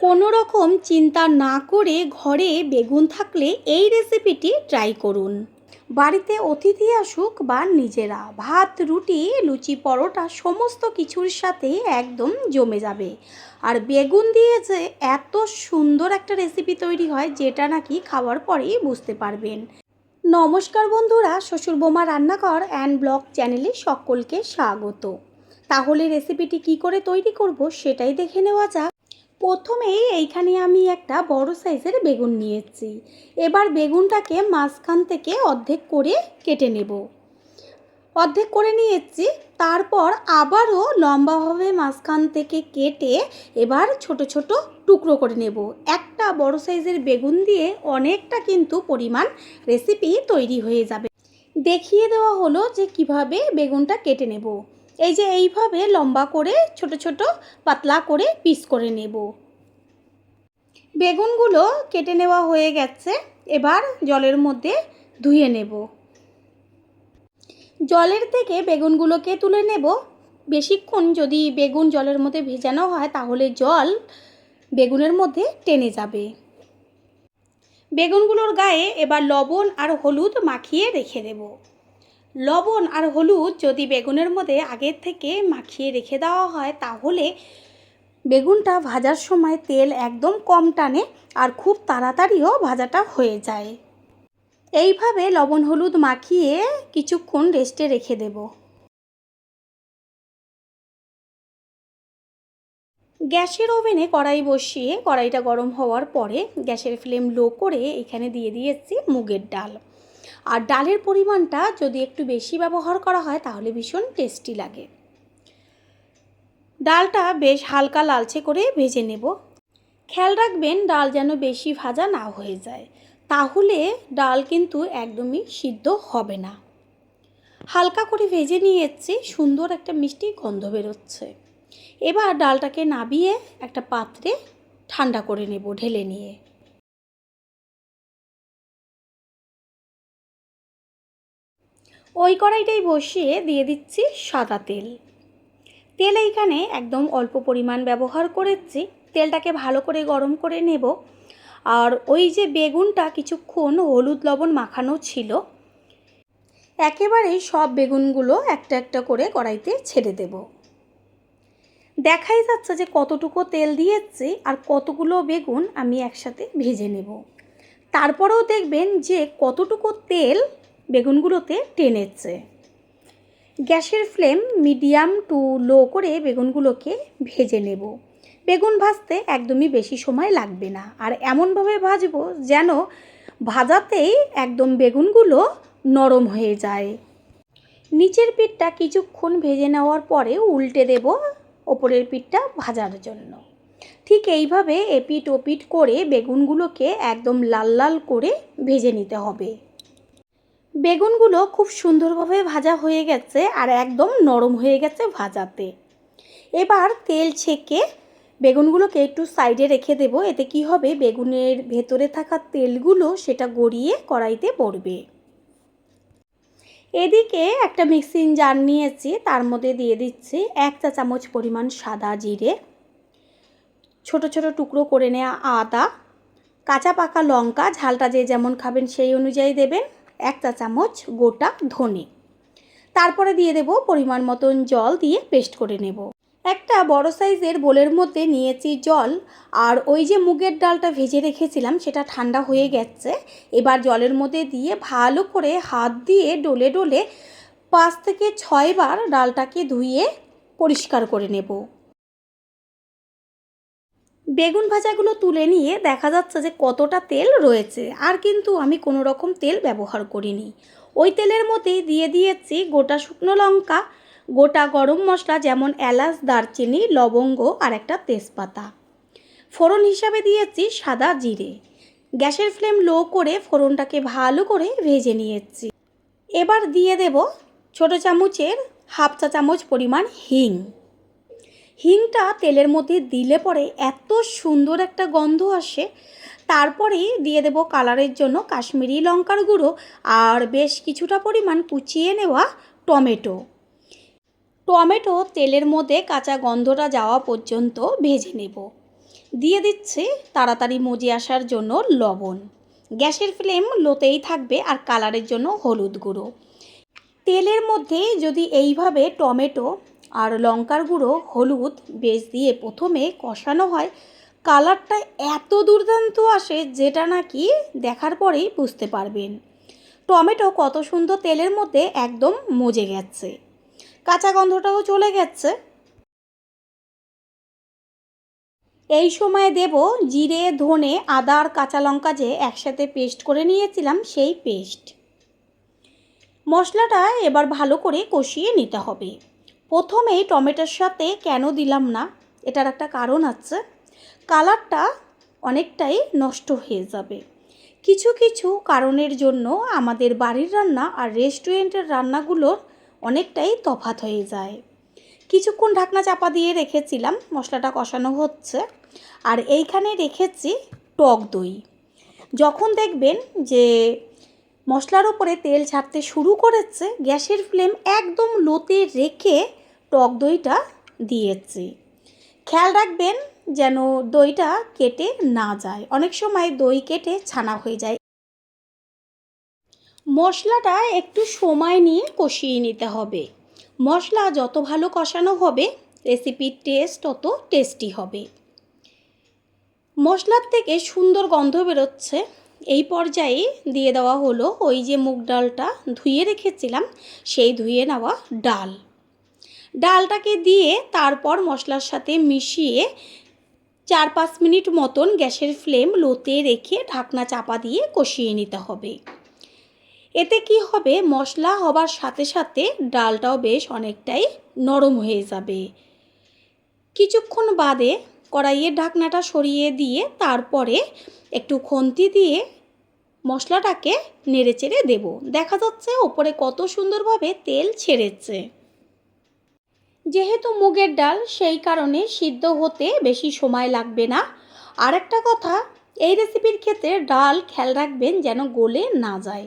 কোনো রকম চিন্তা না করে ঘরে বেগুন থাকলে এই রেসিপিটি ট্রাই করুন। বাড়িতে অতিথি আসুক বা নিজেরা, ভাত, রুটি, লুচি, পরোটা সমস্ত কিছুর সাথে একদম জমে যাবে। আর বেগুন দিয়ে যে এত সুন্দর একটা রেসিপি তৈরি হয় যেটা নাকি খাওয়ার পরেই বুঝতে পারবেন। নমস্কার বন্ধুরা, শ্বশুর বোমা রান্নাঘর অ্যান্ড ব্লগ চ্যানেলে সকলকে স্বাগত। তাহলে রেসিপিটি কি করে তৈরি করব সেটাই দেখে নেওয়া যাক। প্রথমেই এইখানে আমি একটা বড় সাইজের বেগুন নিয়েছি। এবার বেগুনটাকে মাঝখান থেকে অর্ধেক করে কেটে নেব। অর্ধেক করে নিয়েছি, তারপর আবারও লম্বাভাবে মাঝখান থেকে কেটে এবার ছোট ছোট টুকরো করে নেব। একটা বড় সাইজের বেগুন দিয়ে অনেকটা কিন্তু পরিমাণ রেসিপি তৈরি হয়ে যাবে। দেখিয়ে দেওয়া হলো যে কিভাবে বেগুনটা কেটে নেব। এই যে এইভাবে লম্বা করে ছোট ছোট পাতলা করে পিস করে নেব। বেগুনগুলো কেটে নেওয়া হয়ে গেছে, এবার জলের মধ্যে ধুয়ে নেব। জলের থেকে বেগুনগুলোকে তুলে নেব। বেশিক্ষণ যদি বেগুন জলের মধ্যে ভেজানো হয় তাহলে জল বেগুনের মধ্যে টেনে যাবে। বেগুনগুলোর গায়ে এবার লবণ আর হলুদ মাখিয়ে রেখে দেব। লবণ আর হলুদ যদি বেগুনের মধ্যে আগের থেকে মাখিয়ে রেখে দেওয়া হয় তাহলে বেগুনটা ভাজার সময় তেল একদম কম টানে আর খুব তাড়াতাড়িও ভাজাটা হয়ে যায়। এইভাবে লবণ হলুদ মাখিয়ে কিছুক্ষণ রেস্টে রেখে দেব। গ্যাসের ওভেনে কড়াই বসিয়ে কড়াইটা গরম হওয়ার পরে গ্যাসের ফ্লেম লো করে এখানে দিয়ে দিয়েছি মুগের ডাল। আর ডালের পরিমাণটা যদি একটু বেশি ব্যবহার করা হয় তাহলে ভীষণ টেস্টি লাগে। ডালটা বেশ হালকা লালচে করে ভেজে নেব। খেয়াল রাখবেন ডাল যেন বেশি ভাজা না হয়ে যায়, তাহলে ডাল কিন্তু একদমই সিদ্ধ হবে না। হালকা করে ভেজে নিয়েছি, সুন্দর একটা মিষ্টি গন্ধ বেরোচ্ছে। এবার ডালটাকে নাবিয়ে একটা পাত্রে ঠান্ডা করে নেব ঢেলে নিয়ে। ওই কড়াইটাই বসিয়ে দিয়ে দিচ্ছি সাদা তেল। তেল এইখানে একদম অল্প পরিমাণ ব্যবহার করেছি। তেলটাকে ভালো করে গরম করে নেব। আর ওই যে বেগুনটা কিছুক্ষণ হলুদ লবণ মাখানো ছিল, একেবারেই সব বেগুনগুলো একটা একটা করে কড়াইতে ছেড়ে দেব। দেখাই যাচ্ছে যে কতটুকু তেল দিয়েছি আর কতগুলো বেগুন আমি একসাথে ভেজে নেব। তারপরেও দেখবেন যে কতটুকু তেল বেগুনগুলোতে টেনেছে। গ্যাসের ফ্লেম মিডিয়াম টু লো করে বেগুনগুলোকে ভেজে নেব। বেগুন ভাজতে একদমই বেশি সময় লাগবে না, আর এমনভাবে ভাজবো যেন ভাজাতেই একদম বেগুনগুলো নরম হয়ে যায়। নিচের পিঠটা কিছুক্ষণ ভেজে নেওয়ার পরে উল্টে দেব ওপরের পিঠটা ভাজার জন্য। ঠিক এইভাবে এপিট ওপিট করে বেগুনগুলোকে একদম লাল লাল করে ভেজে নিতে হবে। বেগুনগুলো খুব সুন্দরভাবে ভাজা হয়ে গেছে আর একদম নরম হয়ে গেছে ভাজাতে। এবার তেল ছেঁকে বেগুনগুলোকে একটু সাইডে রেখে দেব। এতে কি হবে, বেগুনের ভেতরে থাকা তেলগুলো সেটা গড়িয়ে কড়াইতে পড়বে। এদিকে একটা মিক্সিং জার নিয়েছি, তার মধ্যে দিয়ে দিচ্ছি 1 চা চামচ পরিমাণ সাদা জিরে, ছোট ছোট টুকরো করে নেওয়া আদা, কাঁচা পাকা লঙ্কা, ঝালটা যে যেমন খাবেন সেই অনুযায়ী দেবেন, 1 চা চামচ গোটা ধনে। তারপরে দিয়ে দেব পরিমাণ মতন জল দিয়ে পেস্ট করে নেব। একটা বড় সাইজের বোলের মধ্যে নিয়েছি জল, আর ওই যে মুগের ডালটা ভেজে রেখেছিলাম সেটা ঠান্ডা হয়ে গেছে। এবার জলের মধ্যে দিয়ে ভালো করে হাত দিয়ে ডলে ডলে 5 থেকে 6 বার ডালটাকে ধুয়ে পরিষ্কার করে নেব। বেগুন ভাজাগুলো তুলে নিয়ে দেখা যাচ্ছে যে কতটা তেল রয়েছে, আর কিন্তু আমি কোনো রকম তেল ব্যবহার করিনি। ওই তেলের মধ্যেই দিয়ে দিয়েছি গোটা শুকনো লঙ্কা, গোটা গরম মশলা যেমন এলাচ, দারচিনি, লবঙ্গ আর একটা তেজপাতা। ফোড়ন হিসাবে দিয়েছি সাদা জিরে। গ্যাসের ফ্লেম লো করে ফোড়নটাকে ভালো করে ভেজে নিয়েছি। এবার দিয়ে দেব ছোট চামচের 1/2 চা চামচ পরিমাণ হিং। হিংটা তেলের মধ্যে দিলে পরে এত সুন্দর একটা গন্ধ আসে। তারপরে দিয়ে দেব কালারের জন্য কাশ্মীরি লঙ্কার গুঁড়ো আর বেশ কিছুটা পরিমাণ কুচিয়ে নেওয়া টমেটো। তেলের মধ্যে কাঁচা গন্ধটা যাওয়া পর্যন্ত ভেজে নেব। দিয়ে দিচ্ছি তাড়াতাড়ি মজে আসার জন্য লবণ। গ্যাসের ফ্লেম লোতেই থাকবে আর কালারের জন্য হলুদ গুঁড়ো। তেলের মধ্যে যদি এইভাবে টমেটো আর লঙ্কার গুঁড়ো, হলুদ বেশ দিয়ে প্রথমে কষানো হয়, কালারটা এত দুর্দান্ত আসে যেটা নাকি দেখার পরেই বুঝতে পারবেন টমেটো কত সুন্দর তেলের মধ্যে একদম মজে গেছে, কাঁচা গন্ধটাও চলে গেছে। এই সময় দেব জিরে, ধনে, আদা আর কাঁচা লঙ্কা যে একসাথে পেস্ট করে নিয়েছিলাম সেই পেস্ট। মশলাটা এবার ভালো করে কষিয়ে নিতে হবে। প্রথমেই টমেটোর সাথে কেন দিলাম না, এটার একটা কারণ আছে, কালারটা অনেকটাই নষ্ট হয়ে যাবে। কিছু কিছু কারণের জন্য আমাদের বাড়ির রান্না আর রেস্টুরেন্টের রান্নাগুলোর অনেকটাই তফাৎ হয়ে যায়। কিছুক্ষণ ঢাকনা চাপা দিয়ে রেখেছিলাম, মশলাটা কষানো হচ্ছে। আর এইখানে রেখেছি টক দই। যখন দেখবেন যে মশলার ওপরে তেল ছাড়তে শুরু করেছে, গ্যাসের ফ্লেম একদম লোতে রেখে টক দইটা দিয়েছি। খেয়াল রাখবেন যেন দইটা কেটে না যায়, অনেক সময় দই কেটে ছানা হয়ে যায়। মশলাটা একটু সময় নিয়ে কষিয়ে নিতে হবে। মশলা যত ভালো কষানো হবে রেসিপির টেস্ট তত টেস্টি হবে। মশলার থেকে সুন্দর গন্ধ বেরোচ্ছে। এই পর্যায়ে দিয়ে দেওয়া হলো ওই যে মুগ ডালটা ধুয়ে রেখেছিলাম, সেই ধুয়ে নেওয়া ডালটাকে দিয়ে তারপর মশলার সাথে মিশিয়ে 4-5 মিনিট মতন গ্যাসের ফ্লেম লোতে রেখে ঢাকনা চাপা দিয়ে কষিয়ে নিতে হবে। এতে কি হবে, মশলা হবার সাথে সাথে ডালটাও বেশ অনেকটাই নরম হয়ে যাবে। কিছুক্ষণ বাদে কড়াইয়ের ঢাকনাটা সরিয়ে দিয়ে তারপরে একটু খুন্তি দিয়ে মশলাটাকে নেড়েচেড়ে দেব। দেখা যাচ্ছে ওপরে কত সুন্দরভাবে তেল ছেড়েছে। যেহেতু মুগের ডাল সেই কারণে সিদ্ধ হতে বেশি সময় লাগবে না। আর একটা কথা, এই রেসিপির ক্ষেত্রে ডাল খেয়াল রাখবেন যেন গলে না যায়।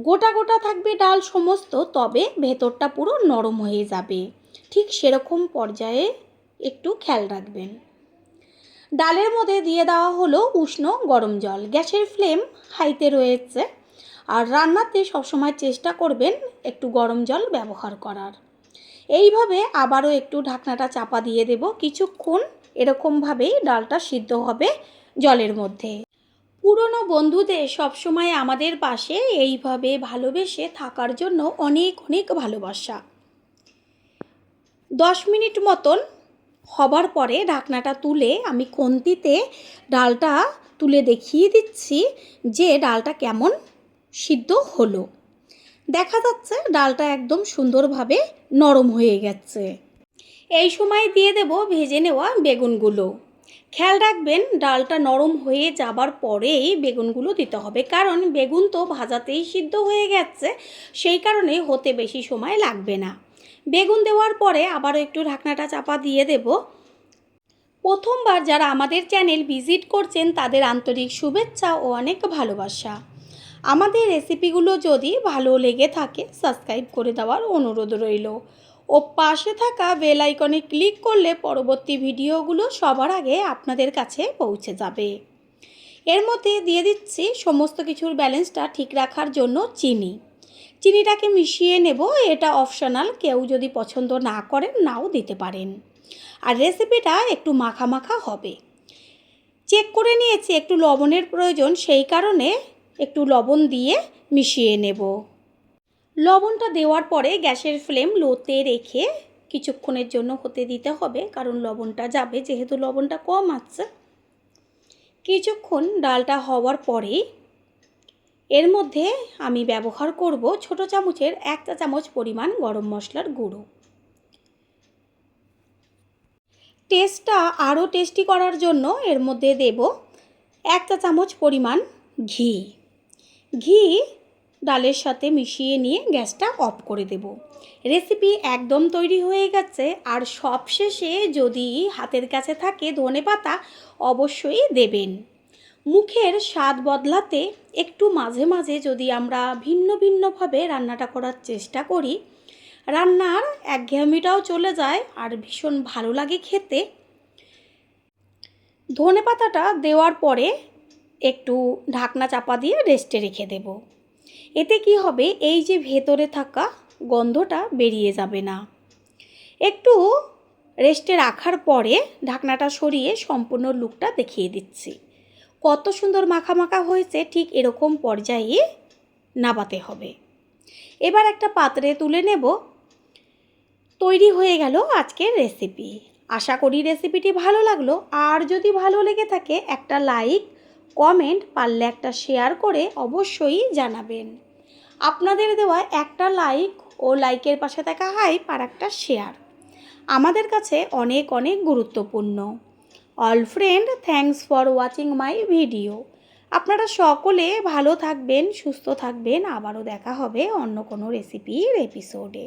গোটা গোটা থাকবে ডাল সমস্ত, তবে ভেতরটা পুরো নরম হয়ে যাবে, ঠিক সেরকম পর্যায়ে একটু খেয়াল রাখবেন। ডালের মধ্যে দিয়ে দেওয়া হলো উষ্ণ গরম জল। গ্যাসের ফ্লেম হাইতে রয়েছে, আর রান্নাতে সবসময় চেষ্টা করবেন একটু গরম জল ব্যবহার করার। এইভাবে আবারও একটু ঢাকনাটা চাপা দিয়ে দেব। কিছুক্ষণ এরকমভাবেই ডালটা সিদ্ধ হবে জলের মধ্যে। পুরনো বন্ধুদের সবসময় আমাদের পাশে এইভাবে ভালোবেসে থাকার জন্য অনেক অনেক ভালোবাসা। 10 মিনিট মতন হবার পরে ঢাকনাটা তুলে আমি খুন্তিতে ডালটা তুলে দেখিয়ে দিচ্ছি যে ডালটা কেমন সিদ্ধ হলো। দেখা যাচ্ছে ডালটা একদম সুন্দরভাবে নরম হয়ে গেছে। এই সময় দিয়ে দেব ভেজে নেওয়া বেগুনগুলো। খেয়াল রাখবেন ডালটা নরম হয়ে যাবার পরেই বেগুনগুলো দিতে হবে, কারণ বেগুন তো ভাজাতেই সিদ্ধ হয়ে গেছে, সেই কারণে হতে বেশি সময় লাগবে না। বেগুন দেওয়ার পরে আবারও একটু ঢাকনাটা চাপা দিয়ে দেব। প্রথমবার যারা আমাদের চ্যানেল ভিজিট করছেন তাদের আন্তরিক শুভেচ্ছা ও অনেক ভালোবাসা। আমাদের রেসিপিগুলো যদি ভালো লেগে থাকে সাবস্ক্রাইব করে দেওয়ার অনুরোধ রইল, ও পাশে থাকা বেল আইকনে ক্লিক করলে পরবর্তী ভিডিওগুলো সবার আগে আপনাদের কাছে পৌঁছে যাবে। এর মধ্যে দিয়ে দিচ্ছি সমস্ত কিছুর ব্যালেন্সটা ঠিক রাখার জন্য চিনিটাকে মিশিয়ে নেব। এটা অপশনাল, কেউ যদি পছন্দ না করেন নাও দিতে পারেন। আর রেসিপিটা একটু মাখা মাখা হবে। চেক করে নিয়েছি একটু লবণের প্রয়োজন, সেই কারণে একটু লবণ দিয়ে মিশিয়ে নেব। লবণটা দেওয়ার পরে গ্যাসের ফ্লেম লোতে রেখে কিছুক্ষণের জন্য হতে দিতে হবে, কারণ লবণটা যাবে, যেহেতু লবণটা কম আছে। কিছুক্ষণ ডালটা হওয়ার পরে এর মধ্যে আমি ব্যবহার করব ছোট চামচের 1 চা চামচ পরিমাণ গরম মশলার গুঁড়ো। টেস্টটা আরও টেস্টি করার জন্য এর মধ্যে দেব 1 চা চামচ পরিমাণ ঘি ডালের সাথে মিশিয়ে নিয়ে গ্যাসটা অফ করে দেব। রেসিপি একদম তৈরি হয়ে গেছে। আর সবশেষে যদি হাতের কাছে থাকে ধনেপাতা অবশ্যই দেবেন। মুখের স্বাদ বদলাতে একটু মাঝে মাঝে যদি আমরা ভিন্ন ভিন্নভাবে রান্নাটা করার চেষ্টা করি, রান্নার একঘেয়েমিটাও চলে যায় আর ভীষণ ভালো লাগে খেতে। ধনেপাতাটা দেওয়ার পরে একটু ঢাকনা চাপা দিয়ে রেস্টে রেখে দেব। এতে কি হবে, এই যে ভেতরে থাকা গন্ধটা বেরিয়ে যাবে না। একটু রেস্টে রাখার পরে ঢাকনাটা সরিয়ে সম্পূর্ণ লুকটা দেখিয়ে দিচ্ছি। কত সুন্দর মাখা মাখা হয়েছে, ঠিক এরকম পর্যায়ে নাবাতে হবে। এবার একটা পাত্রে তুলে নেব। তৈরি হয়ে গেল আজকের রেসিপি। আশা করি রেসিপিটি ভালো লাগলো। আর যদি ভালো লেগে থাকে একটা লাইক, কমেন্ট, পারলে একটা শেয়ার করে অবশ্যই জানাবেন। আপনাদের দেওয়া একটা লাইক ও লাইকের পাশে থাকা হাইপ আর একটা শেয়ার আমাদের কাছে অনেক অনেক গুরুত্বপূর্ণ। All friend, thanks for watching my video. আপনারা সকলে ভালো থাকবেন, সুস্থ থাকবেন। আবারও দেখা হবে অন্য কোনো রেসিপির এপিসোডে।